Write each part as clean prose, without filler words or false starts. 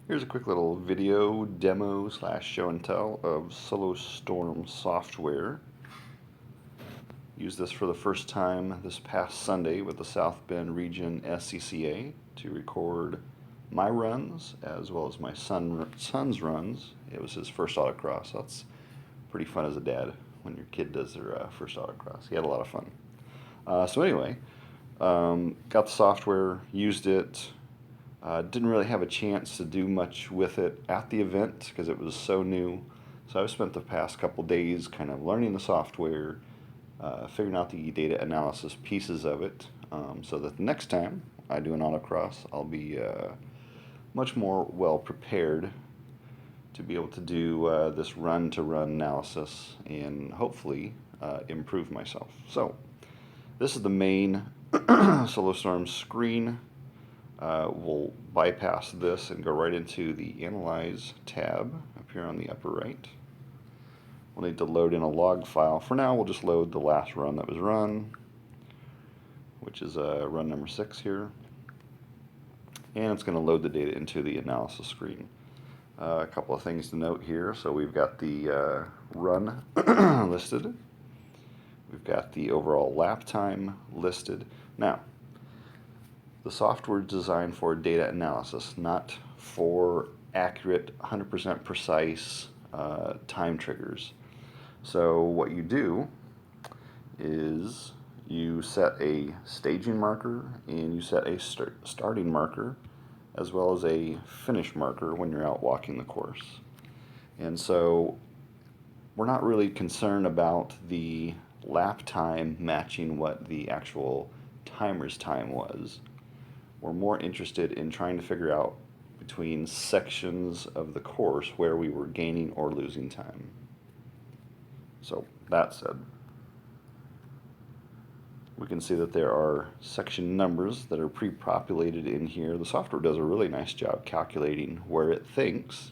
Here's a quick little video demo slash show and tell of SoloStorm software. Used this for the first time this past Sunday with the South Bend Region SCCA to record my runs as well as my son's runs. It was his first autocross. So that's pretty fun as a dad when your kid does their first autocross. He had a lot of fun. So anyway, got the software, used it. Didn't really have a chance to do much with it at the event because it was so new. So I've spent the past couple days kind of learning the software, figuring out the data analysis pieces of it, so that the next time I do an autocross, I'll be much more well prepared to be able to do this run-to-run analysis and hopefully improve myself. So this is the main SoloStorm screen. We'll bypass this and go right into the Analyze tab up here on the upper right. We'll need to load in a log file. For now, we'll just load the last run that was run, which is run number 6 here. And it's going to load the data into the analysis screen. A couple of things to note here. So we've got the run listed. We've got the overall lap time listed. Now, the software is designed for data analysis, not for accurate, 100% precise time triggers. So what you do is you set a staging marker and you set a starting marker as well as a finish marker when you're out walking the course. And so we're not really concerned about the lap time matching what the actual timer's time was. We're more interested in trying to figure out between sections of the course where we were gaining or losing time. So that said, we can see that there are section numbers that are pre-populated in here. The software does a really nice job calculating where it thinks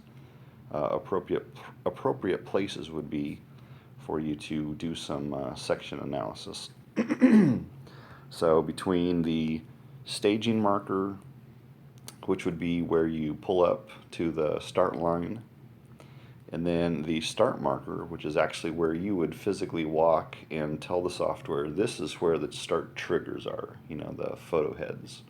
appropriate places would be for you to do some section analysis. So between the staging marker, which would be where you pull up to the start line, and then the start marker, which is actually where you would physically walk and tell the software this is where the start triggers are, the photo heads.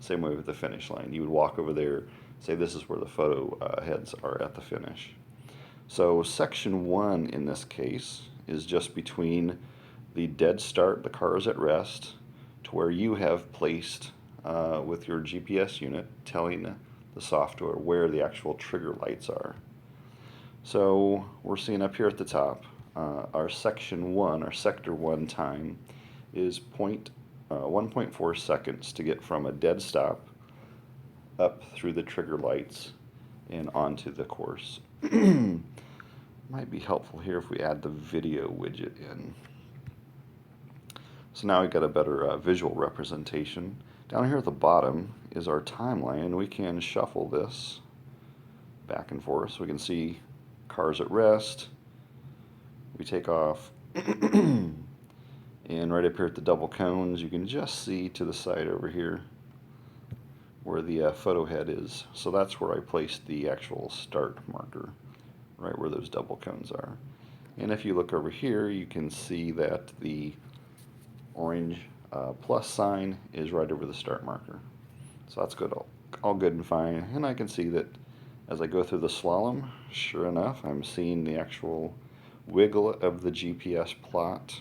Same way with the finish line. You would walk over there, say this is where the photo heads are at the finish. So section 1 in this case is just between the dead start, the car is at rest, to where you have placed with your GPS unit telling the software where the actual trigger lights are. So we're seeing up here at the top, our section 1, our sector 1 time is 1.4 seconds to get from a dead stop up through the trigger lights and onto the course. Might be helpful here if we add the video widget in. So now we've got a better visual representation. Down here at the bottom is our timeline, and we can shuffle this back and forth so we can see cars at rest. We take off, and right up here at the double cones, you can just see to the side over here where the photo head is. So that's where I placed the actual start marker, right where those double cones are. And if you look over here, you can see that the orange plus sign is right over the start marker. So that's good, all good and fine. And I can see that as I go through the slalom, sure enough, I'm seeing the actual wiggle of the GPS plot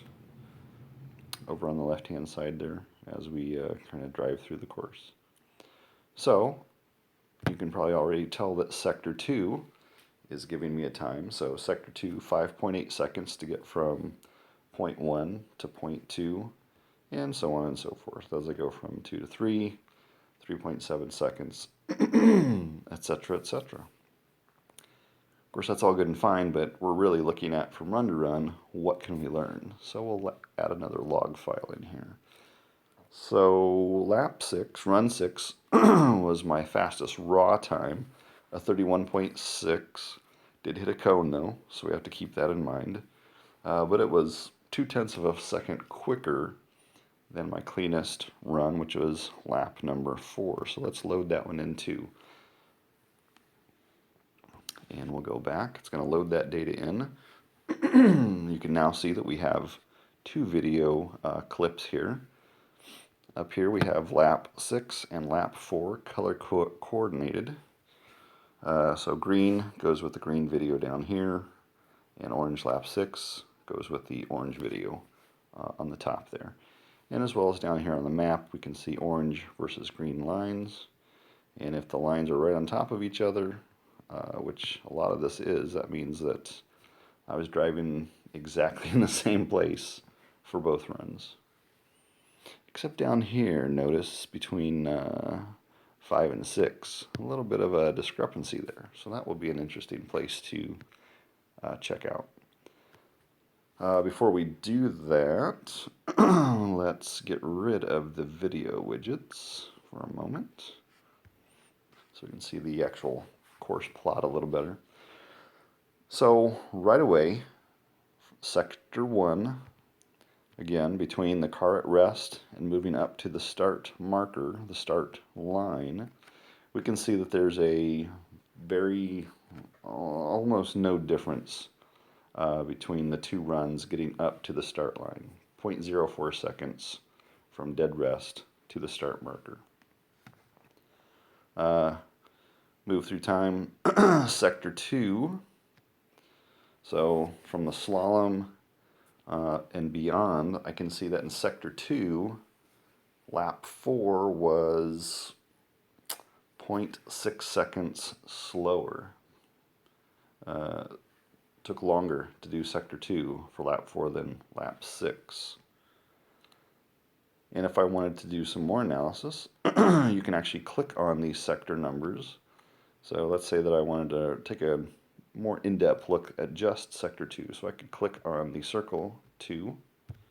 over on the left-hand side there as we kind of drive through the course. So you can probably already tell that sector 2 is giving me a time. So sector 2, 5.8 seconds to get from point 1 to point 2, and so on and so forth. As I go from 2 to 3, 3.7 seconds, etc., etc. Of course, that's all good and fine, but we're really looking at, from run to run, what can we learn? So we'll add another log file in here. So lap 6, run 6, was my fastest raw time, a 31.6. Did hit a cone though, so we have to keep that in mind. But it was 0.2 of a second quicker than my cleanest run, which was lap number 4. So let's load that one in too. And we'll go back. It's going to load that data in. You can now see that we have two video clips here. Up here we have lap 6 and lap 4 color coordinated. So green goes with the green video down here, and orange lap 6 goes with the orange video on the top there. And as well as down here on the map, we can see orange versus green lines. And if the lines are right on top of each other, which a lot of this is, that means that I was driving exactly in the same place for both runs. Except down here, notice between 5 and 6, a little bit of a discrepancy there. So that will be an interesting place to check out. Before we do that, let's get rid of the video widgets for a moment so we can see the actual course plot a little better. So right away, sector 1, again, between the car at rest and moving up to the start marker, the start line, we can see that there's a very, almost no difference between the two runs getting up to the start line. 0.04 seconds from dead rest to the start marker. Move through time, sector 2. So from the slalom and beyond, I can see that in sector 2, lap 4 was 0.6 seconds slower. Took longer to do sector 2 for lap 4 than lap 6. And if I wanted to do some more analysis, you can actually click on these sector numbers. So let's say that I wanted to take a more in-depth look at just sector 2. So I could click on the circle 2.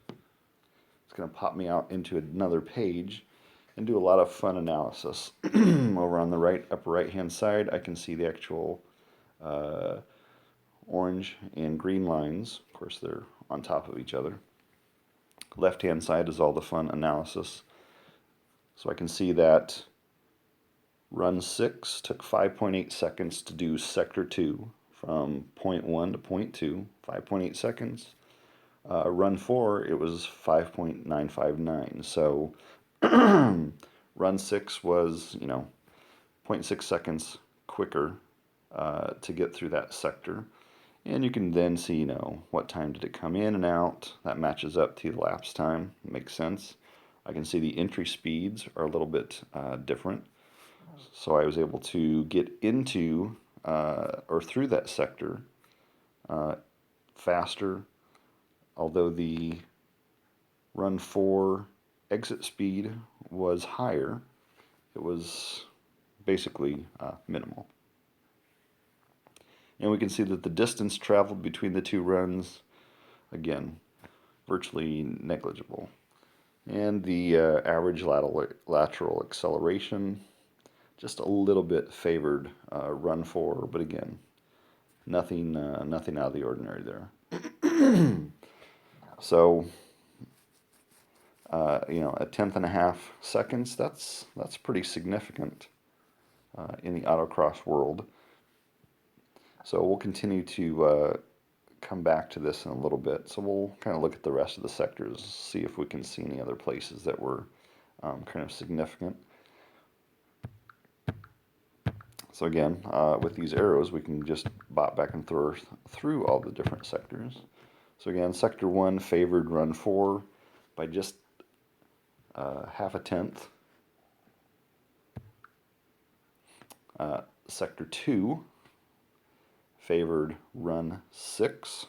It's going to pop me out into another page and do a lot of fun analysis. Over on the upper right hand side, I can see the actual orange and green lines. Of course, they're on top of each other. Left hand side is all the fun analysis. So I can see that run 6 took 5.8 seconds to do sector 2 from point 1 to point 2, 5.8 seconds. Run 4, it was 5.959. So run 6 was, 0.6 seconds quicker to get through that sector. And you can then see, what time did it come in and out. That matches up to the lapse time. Makes sense. I can see the entry speeds are a little bit different. So I was able to get into or through that sector faster, although the run 4 exit speed was higher. It was basically minimal. And we can see that the distance traveled between the two runs, again, virtually negligible. And the average lateral acceleration, just a little bit favored run 4, but again, nothing out of the ordinary there. So, a 10.5 seconds, that's pretty significant in the autocross world. So we'll continue to come back to this in a little bit. So we'll kind of look at the rest of the sectors, see if we can see any other places that were kind of significant. So again, with these arrows, we can just bop back and forth through all the different sectors. So again, sector 1 favored run 4 by just half a tenth. Sector 2 favored run 6.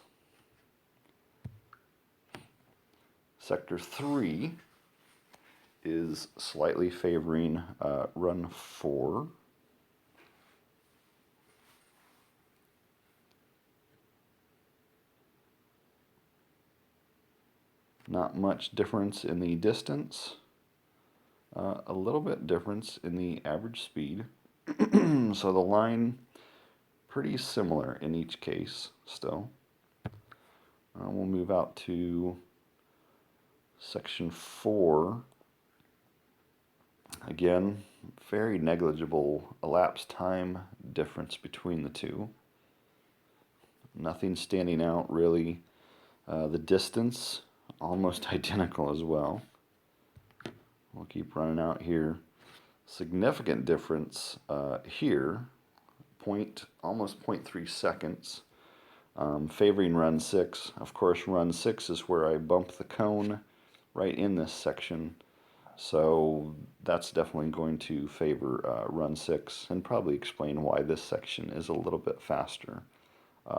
Sector 3 is slightly favoring run 4. Not much difference in the distance. A little bit difference in the average speed. So the line, pretty similar in each case still. We'll move out to section 4. Again, very negligible elapsed time difference between the two. Nothing standing out really. The distance, almost identical as well. We'll keep running out here. Significant difference here, almost 0.3 seconds, favoring run 6. Of course, run 6 is where I bump the cone right in this section, so that's definitely going to favor run 6, and probably explain why this section is a little bit faster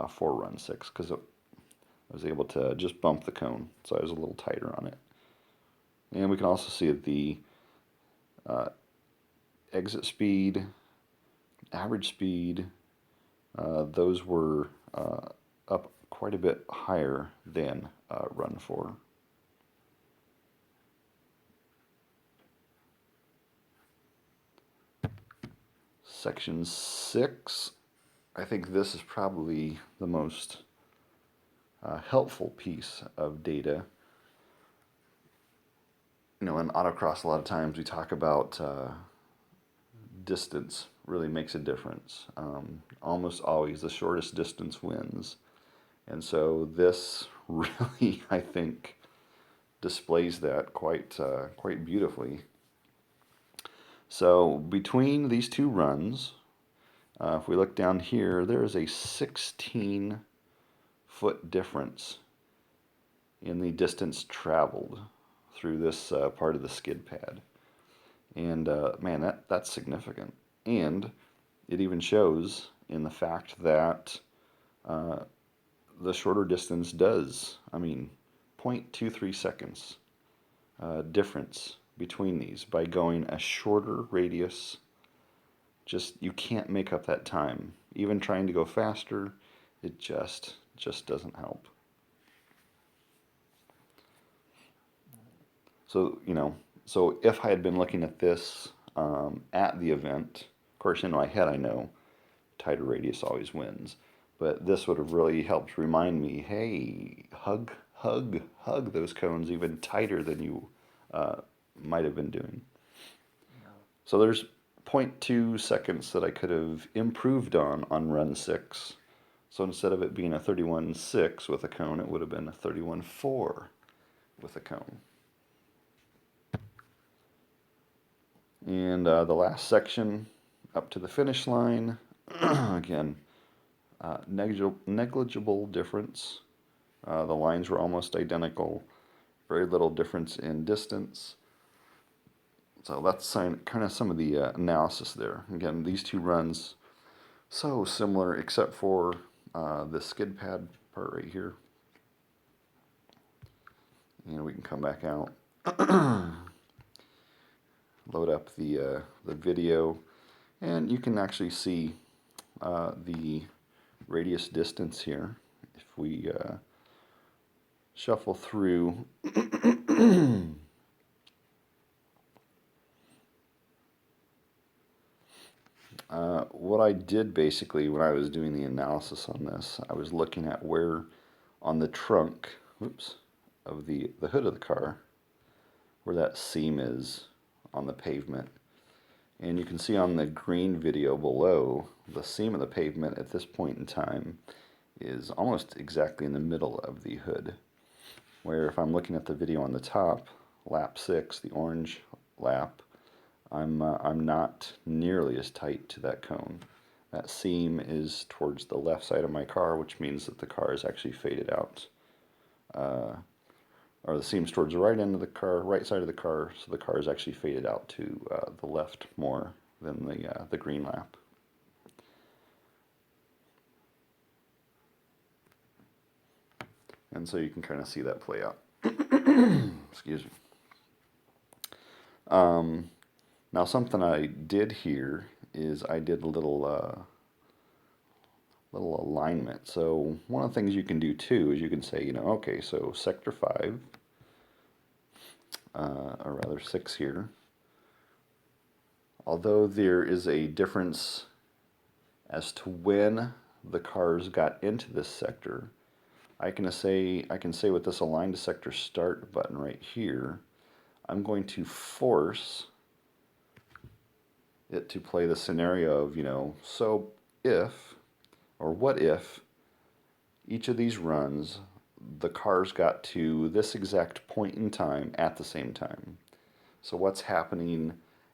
for run 6, because I was able to just bump the cone, so I was a little tighter on it. And we can also see that the exit speed, average speed, those were up quite a bit higher than run 4. Section 6, I think this is probably the most helpful piece of data. You know, in autocross, a lot of times we talk about distance really makes a difference. Almost always the shortest distance wins. And so this really, I think, displays that quite beautifully. So between these two runs, if we look down here, there is a 16-foot difference in the distance traveled through this part of the skid pad. And man, that's significant. And it even shows in the fact that the shorter distance does, 0.23 seconds difference between these by going a shorter radius. Just, you can't make up that time. Even trying to go faster, it just doesn't help. So, so if I had been looking at this at the event, of course in my head I know tighter radius always wins, but this would have really helped remind me, hey, hug those cones even tighter than you might have been doing. So there's 0.2 seconds that I could have improved on run 6. So instead of it being a 31.6 with a cone, it would have been a 31.4 with a cone. And the last section up to the finish line, again, negligible difference. The lines were almost identical, very little difference in distance. So that's kind of some of the analysis there. Again, these two runs, so similar except for the skid pad part right here. And we can come back out, load up the video, and you can actually see the radius distance here. If we shuffle through, what I did basically when I was doing the analysis on this, I was looking at where on the trunk, of the hood of the car, where that seam is on the pavement. And you can see on the green video below, the seam of the pavement at this point in time is almost exactly in the middle of the hood. Where if I'm looking at the video on the top, lap 6, the orange lap, I'm not nearly as tight to that cone. That seam is towards the left side of my car, which means that the car is actually faded out. Or the seam's towards the right end of the car, right side of the car, so the car is actually faded out to the left more than the green lap. And so you can kind of see that play out. Excuse me. Now something I did here is I did a little alignment. So one of the things you can do too is you can say, okay, so sector 5, or rather 6 here, although there is a difference as to when the cars got into this sector, I can say with this align to sector start button right here, I'm going to force it to play the scenario of, so if, or what if each of these runs, the cars got to this exact point in time at the same time. So what's happening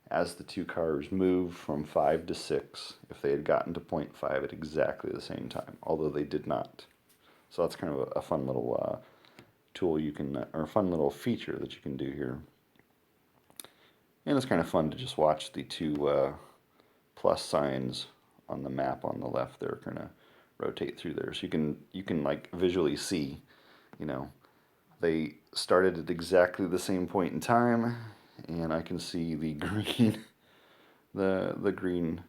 as the two cars move from 5 to 6 if they had gotten to point 5 at exactly the same time, although they did not. So that's kind of a fun little tool you can, or a fun little feature that you can do here. And it's kind of fun to just watch the two plus signs on the map on the left there kind of rotate through there. So you can like visually see, you know, they started at exactly the same point in time, and I can see the green, the green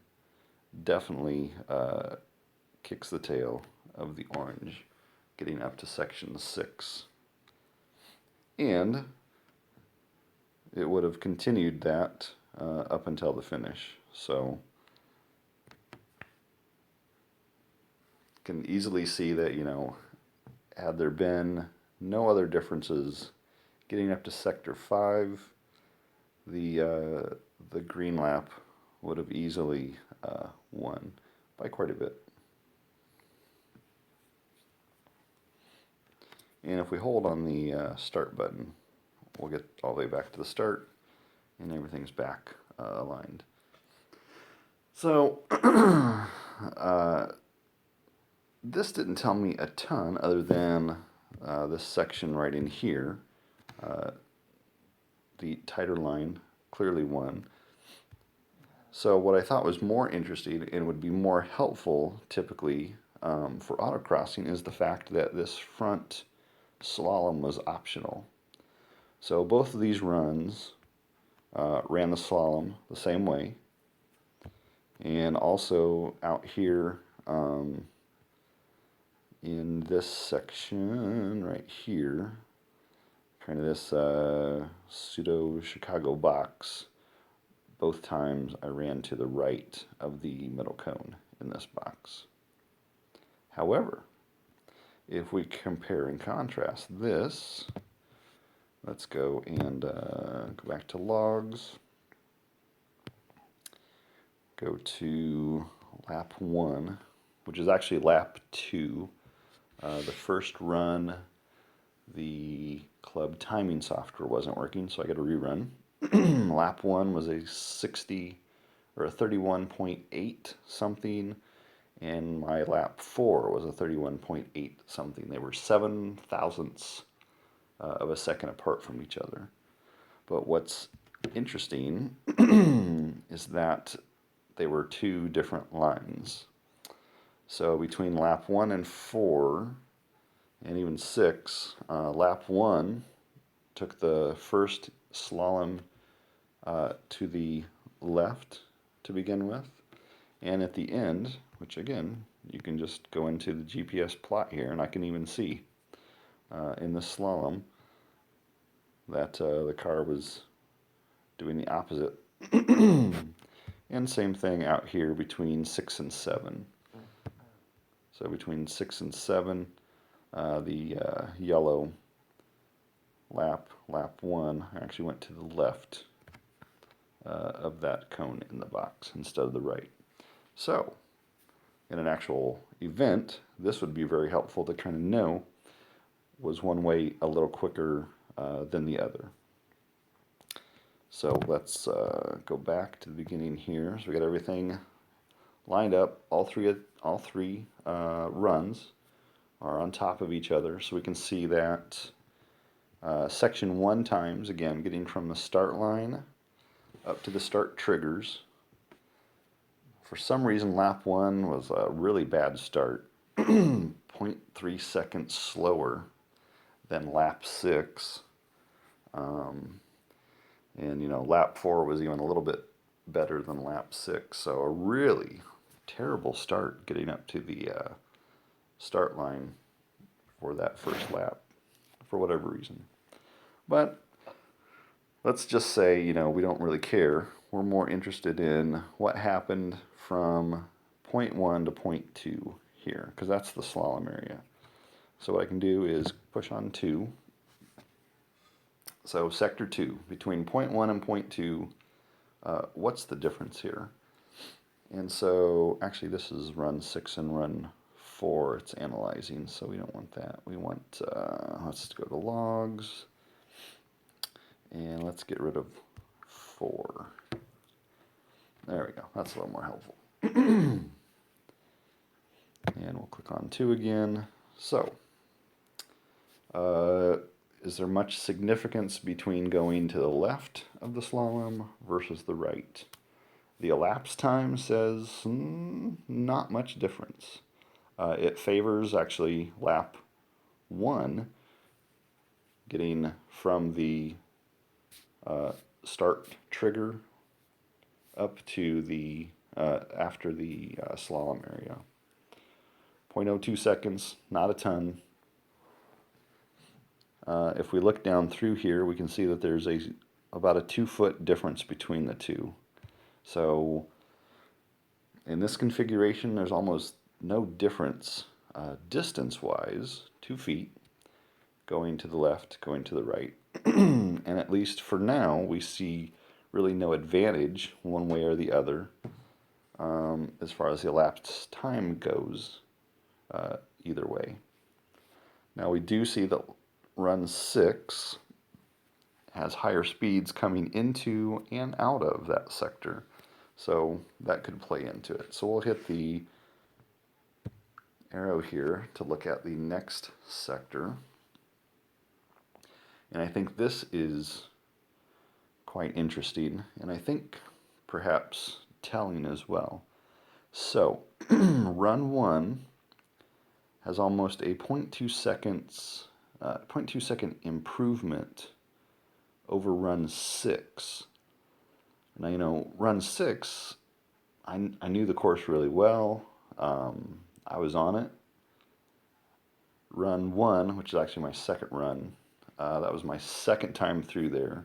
definitely kicks the tail of the orange, getting up to section 6. And it would have continued that up until the finish. So can easily see that, you know, had there been no other differences getting up to sector 5, the green lap would have easily won by quite a bit. And if we hold on the start button, we'll get all the way back to the start, and everything's back aligned. So this didn't tell me a ton other than this section right in here. The tighter line clearly won. So what I thought was more interesting and would be more helpful typically for autocrossing is the fact that this front slalom was optional. So both of these runs ran the slalom the same way. And also out here in this section right here, kind of this pseudo Chicago box, both times I ran to the right of the middle cone in this box. However, if we compare and contrast this, let's go and go back to logs, go to lap 1, which is actually lap 2. The first run, the club timing software wasn't working, so I got to rerun. Lap 1 was a 60 or a 31.8 something, and my lap 4 was a 31.8 something. They were 7 thousandths of a second apart from each other. But what's interesting is that they were two different lines. So between lap 1 and 4, and even 6, lap 1 took the first slalom to the left to begin with, and at the end, which again, you can just go into the GPS plot here, and I can even see in the slalom that the car was doing the opposite. And same thing out here between 6 and 7. So between 6 and 7, the yellow lap 1, actually went to the left of that cone in the box instead of the right. So in an actual event, this would be very helpful to kind of know, was one way a little quicker than the other. So let's go back to the beginning here. So we got everything lined up. All three runs are on top of each other, so we can see that section 1 times, again, getting from the start line up to the start triggers. For some reason, lap 1 was a really bad start, 0.3 seconds slower than lap 6. And you know, lap 4 was even a little bit better than lap 6. So a really terrible start getting up to the start line for that first lap, for whatever reason. But let's just say, you know, we don't really care. We're more interested in what happened from point 1 to point 2 here, because that's the slalom area. So what I can do is push on 2. So sector 2, between point 1 and point 2, what's the difference here? And so actually this is run 6 and run 4 it's analyzing, so we don't want that. We want, let's go to logs, and let's get rid of 4. There we go, that's a little more helpful. And we'll click on 2 again. So, is there much significance between going to the left of the slalom versus the right? The elapsed time says not much difference. It favors actually lap 1, getting from the start trigger up to the after the slalom area. 0.02 seconds, not a ton. If we look down through here, we can see that there's about a 2-foot difference between the two. So in this configuration, there's almost no difference distance-wise, 2 feet, going to the left, going to the right. And at least for now, we see really no advantage one way or the other as far as the elapsed time goes either way. Now we do see that run 6 has higher speeds coming into and out of that sector, so that could play into it. So we'll hit the arrow here to look at the next sector, and I think this is quite interesting, and I think perhaps telling as well. So run 1 has almost a 0.2 second improvement over run 6. Now, you know, run 6, I knew the course really well. I was on it. Run 1, which is actually my second run, that was my second time through there.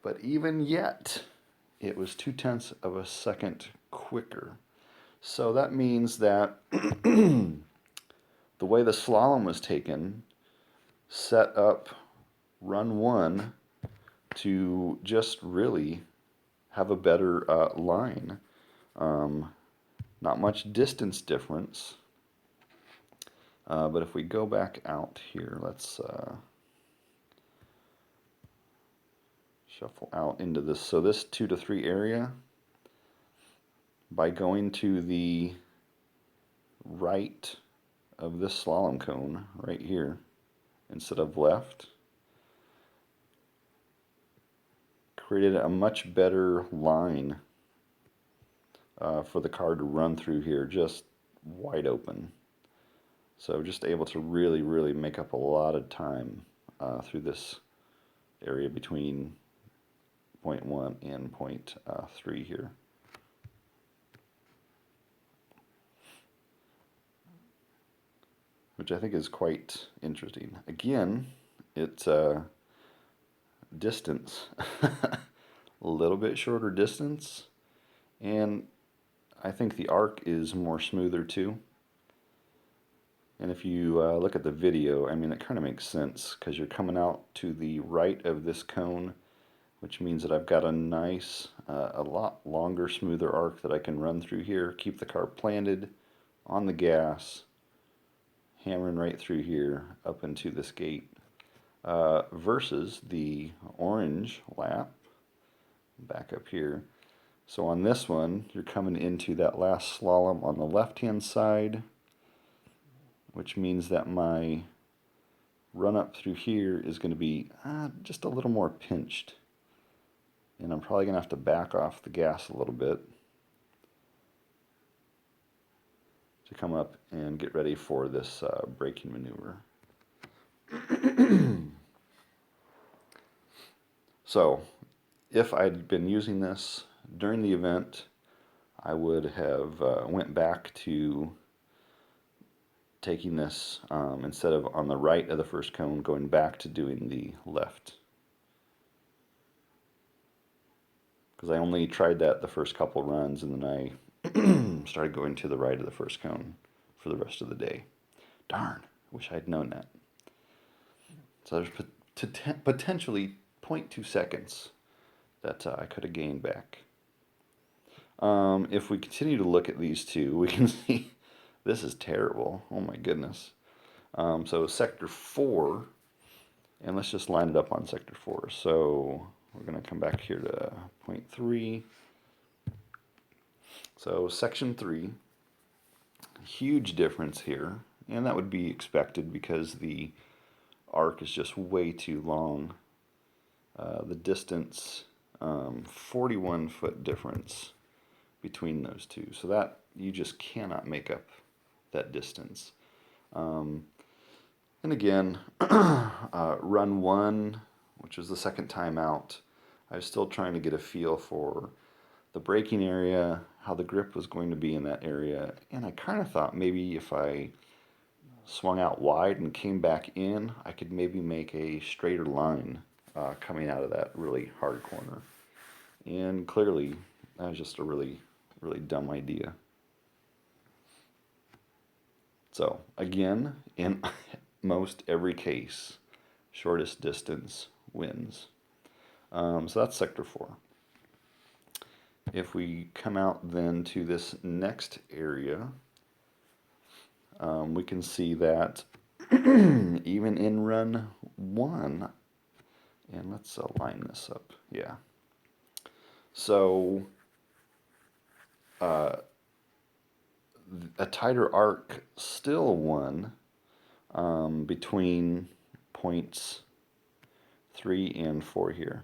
But even yet, it was 0.2 of a second quicker. So that means that the way the slalom was taken set up run 1 to just really have a better line. Not much distance difference, but if we go back out here, let's shuffle out into this. So this 2 to 3 area, by going to the right of this slalom cone right here instead of left, created a much better line for the car to run through here, just wide open. So just able to really make up a lot of time through this area between 0.1 and 0.3 here. Which I think is quite interesting. Again, it's distance, a little bit shorter distance, and I think the arc is more smoother too. And if you look at the video, I mean, it kind of makes sense because you're coming out to the right of this cone, which means that I've got a nice, a lot longer, smoother arc that I can run through here, keep the car planted on the gas, hammering right through here up into this gate, versus the orange lap back up here. So on this one, you're coming into that last slalom on the left-hand side, which means that my run up through here is going to be just a little more pinched. And I'm probably going to have to back off the gas a little bit to come up and get ready for this braking maneuver. So, if I'd been using this during the event, I would have went back to taking this, instead of on the right of the first cone, going back to doing the left. Because I only tried that the first couple runs, and then I started going to the right of the first cone for the rest of the day. Darn, wish I'd known that. So there's potentially 0.2 seconds that I could have gained back. If we continue to look at these two, we can see This is terrible. Oh my goodness. So sector 4, and let's just line it up on sector 4. So we're going to come back here to point 3. So section 3, huge difference here, and that would be expected because the arc is just way too long. The distance, 41-foot difference between those two. So that you just cannot make up that distance. And again, run 1, which was the second time out, I was still trying to get a feel for the braking area, how the grip was going to be in that area, and I kind of thought maybe if I swung out wide and came back in, I could maybe make a straighter line coming out of that really hard corner. And clearly, that was just a really dumb idea. So again, in most every case, shortest distance wins. So that's sector 4. If we come out then to this next area, we can see that even in run 1, and let's line this up, yeah. So a tighter arc still won between points 3 and 4 here.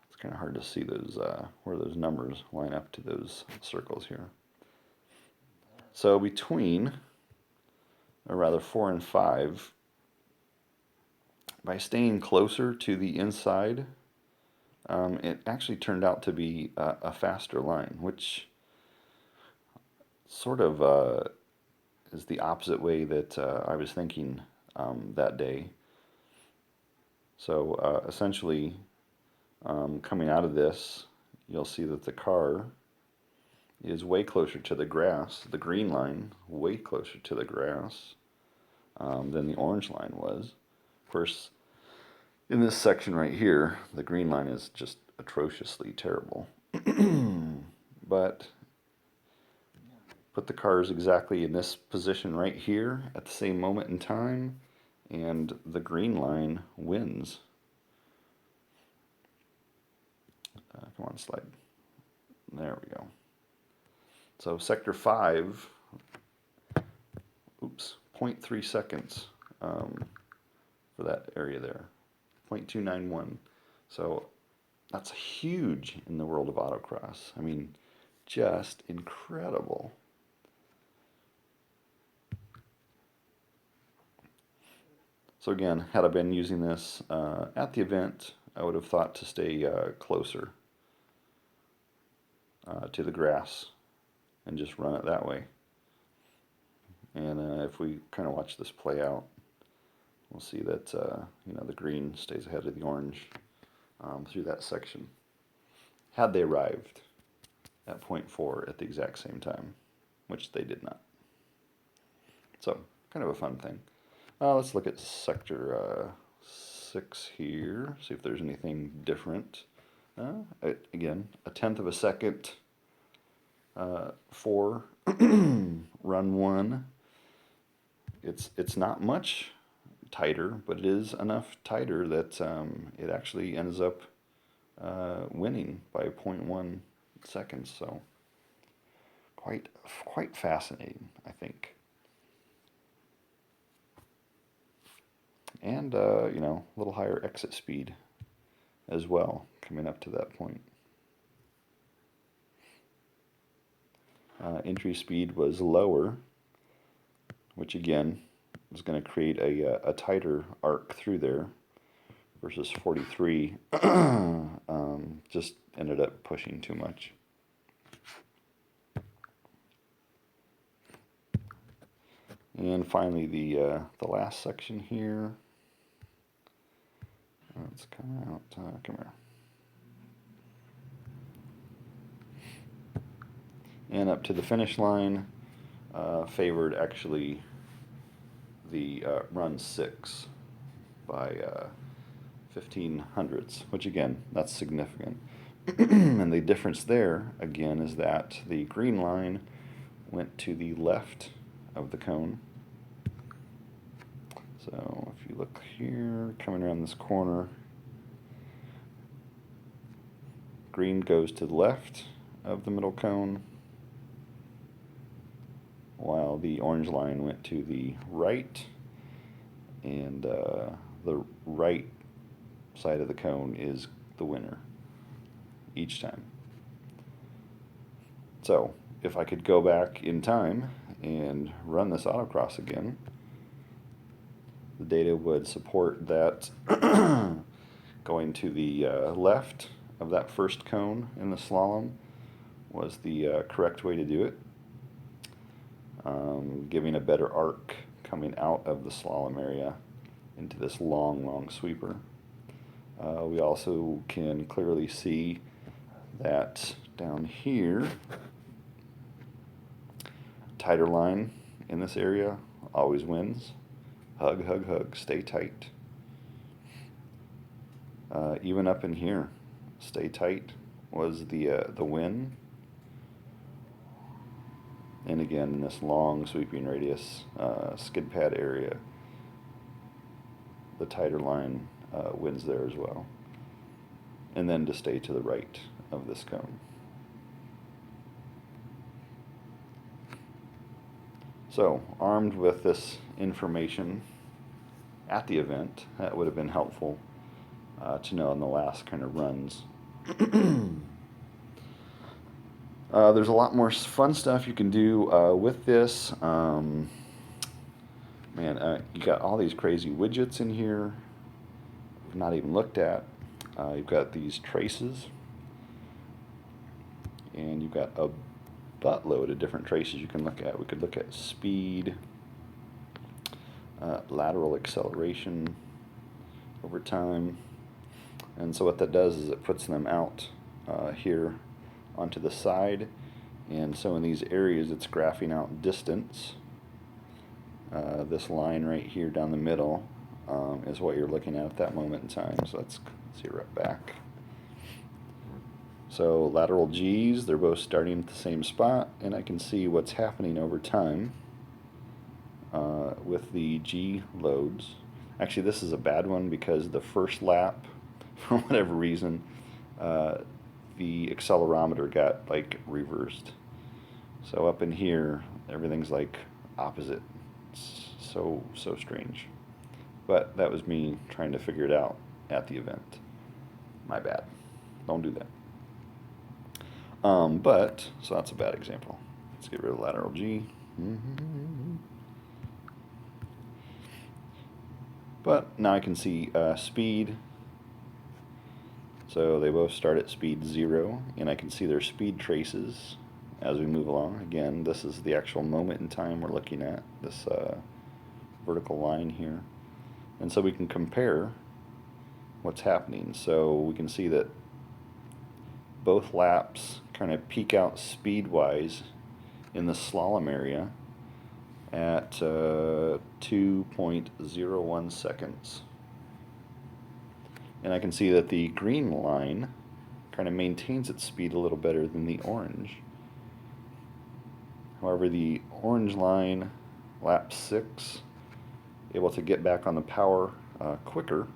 It's kind of hard to see those where those numbers line up to those circles here. So between, or rather 4 and 5, by staying closer to the inside, it actually turned out to be a faster line, which sort of is the opposite way that I was thinking that day. So essentially, coming out of this, you'll see that the car is way closer to the grass, the green line, way closer to the grass than the orange line was. Of course, in this section right here, the green line is just atrociously terrible. But put the cars exactly in this position right here at the same moment in time, and the green line wins. Come on, slide. There we go. So sector 5, oops, 0.3 seconds for that area there, 0.291. So that's huge in the world of autocross. I mean, just incredible. So again, had I been using this at the event, I would have thought to stay closer to the grass and just run it that way. And if we kind of watch this play out, we'll see that you know, the green stays ahead of the orange through that section. Had they arrived at 0.4 at the exact same time, which they did not. So kind of a fun thing. Let's look at sector 6 here, see if there's anything different. Again, 1/10 of a second for run 1. It's not much tighter, but it is enough tighter that it actually ends up winning by 0.1 seconds. So quite fascinating, I think. And you know, a little higher exit speed as well, coming up to that point. Entry speed was lower, which again is going to create a tighter arc through there, versus 43 just ended up pushing too much. And finally, the last section here. Let's come out. Come here. And up to the finish line, favored actually the run 6 by 15 hundredths, which again, that's significant. And the difference there, again, is that the green line went to the left of the cone. So if you look here, coming around this corner, green goes to the left of the middle cone, while the orange line went to the right, and the right side of the cone is the winner each time. So if I could go back in time and run this autocross again, the data would support that going to the left of that first cone in the slalom was the correct way to do it, giving a better arc coming out of the slalom area into this long sweeper. We also can clearly see that down here, tighter line in this area always wins. Hug, hug, hug, stay tight. Even up in here, stay tight was the win. And again, in this long sweeping radius skid pad area, the tighter line wins there as well. And then to stay to the right of this cone. So, armed with this information at the event, that would have been helpful to know in the last kind of runs. There's a lot more fun stuff you can do with this. Man, you got all these crazy widgets in here we've not even looked at. You've got these traces, and you've got a buttload of different traces you can look at. We could look at speed, lateral acceleration over time, and so what that does is it puts them out here onto the side, and so in these areas it's graphing out distance. This line right here down the middle is what you're looking at that moment in time. So let's see right back. So lateral G's, they're both starting at the same spot, and I can see what's happening over time with the G loads. Actually, this is a bad one because the first lap, for whatever reason, the accelerometer got like reversed. So up in here, everything's like opposite. It's so strange. But that was me trying to figure it out at the event. My bad. Don't do that. So that's a bad example. Let's get rid of lateral G. But now I can see speed. So they both start at speed 0, and I can see their speed traces as we move along. Again, this is the actual moment in time we're looking at, this vertical line here. And so we can compare what's happening. So we can see that both laps kind of peak out speed-wise in the slalom area at 2.01 seconds. And I can see that the green line kind of maintains its speed a little better than the orange. However, the orange line, lap 6, able to get back on the power quicker,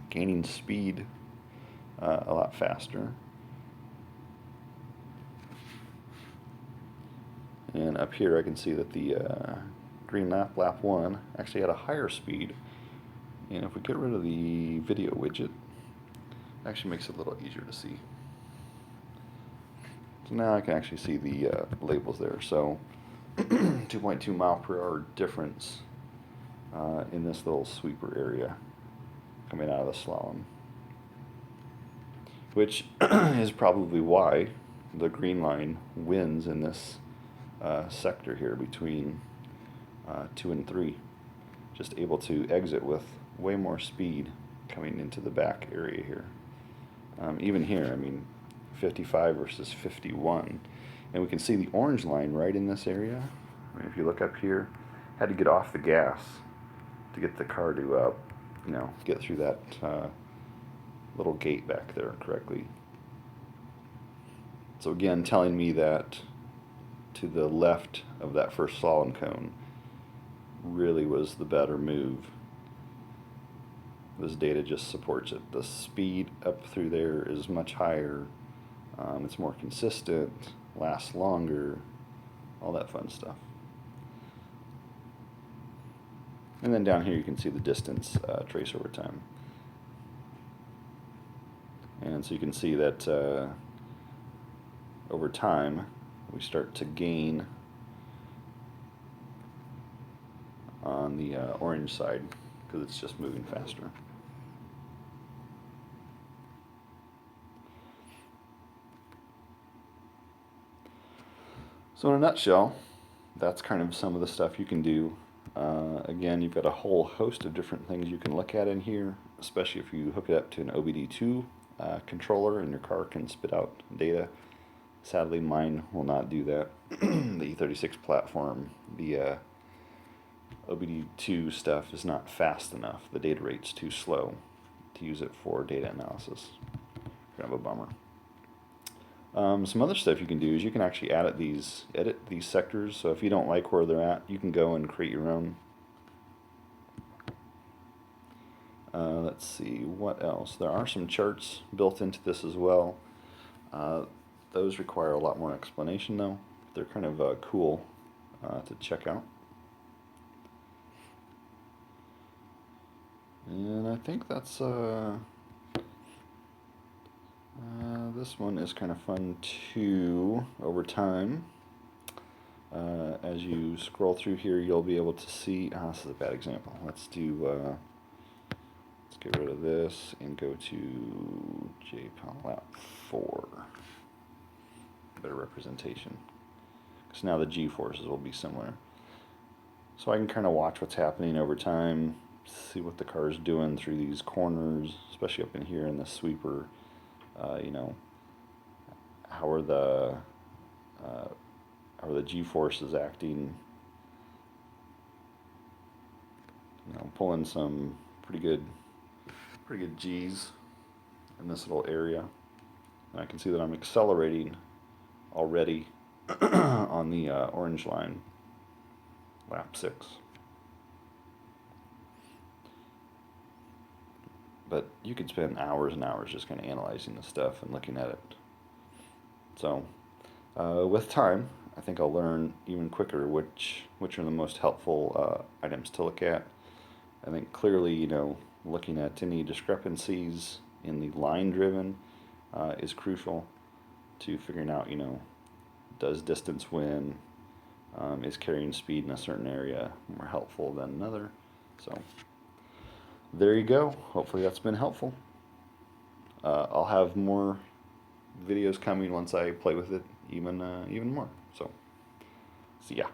gaining speed a lot faster. And up here I can see that the green lap, lap 1, actually had a higher speed. And if we get rid of the video widget, it actually makes it a little easier to see. So now I can actually see the labels there. So 2.2 mile per hour difference in this little sweeper area coming out of the slalom, which is probably why the green line wins in this sector here between 2 and 3. Just able to exit with way more speed coming into the back area here. Even here, I mean, 55 versus 51. And we can see the orange line right in this area. I mean, if you look up here, had to get off the gas to get the car to, get through that little gate back there correctly. So again, telling me that to the left of that first solid cone really was the better move. This data just supports it. The speed up through there is much higher. It's more consistent, lasts longer, all that fun stuff. And then down here you can see the distance trace over time. And so you can see that over time we start to gain on the orange side because it's just moving faster. So in a nutshell, that's kind of some of the stuff you can do. Again, you've got a whole host of different things you can look at in here, especially if you hook it up to an OBD2 controller and your car can spit out data. Sadly, mine will not do that. The E36 platform, the OBD2 stuff is not fast enough. The data rate's too slow to use it for data analysis. Kind of a bummer. Some other stuff you can do is you can actually edit these sectors. So if you don't like where they're at, you can go and create your own. Let's see, what else? There are some charts built into this as well. Those require a lot more explanation though. They're kind of cool to check out. And I think that's this one is kind of fun too. Over time, as you scroll through here, you'll be able to see. This is a bad example. Let's do. Let's get rid of this and go to JPOL Lap 4. Better representation. Because now the G-forces will be similar. So I can kind of watch what's happening over time, see what the car's doing through these corners, especially up in here in the sweeper. You know, how are the G-forces acting? You know, pulling some pretty good G's in this little area, and I can see that I'm accelerating already on the orange line, lap 6. But you could spend hours and hours just kind of analyzing this stuff and looking at it. So with time, I think I'll learn even quicker which are the most helpful items to look at. I think clearly, you know, looking at any discrepancies in the line driven is crucial to figuring out, you know, does distance win? Is carrying speed in a certain area more helpful than another? So there you go. Hopefully that's been helpful. I'll have more videos coming once I play with it even more. So, see ya.